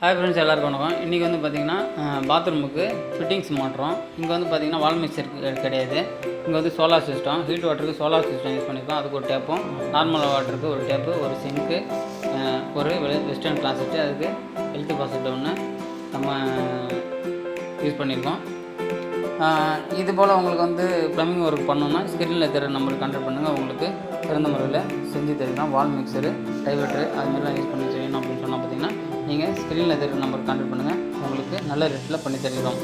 Hi friends, எல்லாருக்கும் வணக்கம். இன்றைக்கி வந்து பார்த்திங்கன்னா பாத்ரூமுக்கு ஃபிட்டிங்ஸ் மாட்டுறோம். இங்கே வந்து பார்த்திங்கன்னா வால் மிக்சர் கிடையாது. இங்கே வந்து சோலார் சிஸ்டம், ஹீட் வாட்டருக்கு சோலார் சிஸ்டம் யூஸ் பண்ணியிருக்கோம். அதுக்கு ஒரு டேப்பும், நார்மல் வாட்டருக்கு ஒரு டேப்பு, ஒரு சிங்க்கு, ஒரு வெஸ்டர்ன் கிளாஸெட்டு, அதுக்கு ஹெல்த் பாசெட் ஒன்று நம்ம யூஸ் பண்ணியிருக்கோம். இது போல் உங்களுக்கு வந்து ப்ளம்பிங் ஒர்க் பண்ணணுன்னா ஸ்க்ரீனில் தெரிய நம்பருக்கு கான்டாக்ட் பண்ணுங்கள். உங்களுக்கு சிறந்த முறையில் செஞ்சு தருகிறோம். வால் மிக்சரு, டைவர்ட்ரு அதுமாதிரிலாம் யூஸ் பண்ணி செய்யணும் அப்படின்னு சொன்னால் பார்த்திங்கன்னா நீங்கள் ஸ்க்ரீனில் தெரிய நம்பருக்கு கான்டாக்ட் பண்ணுங்கள். உங்களுக்கு நல்ல ரேட்டில் பண்ணி தருகிறோம்.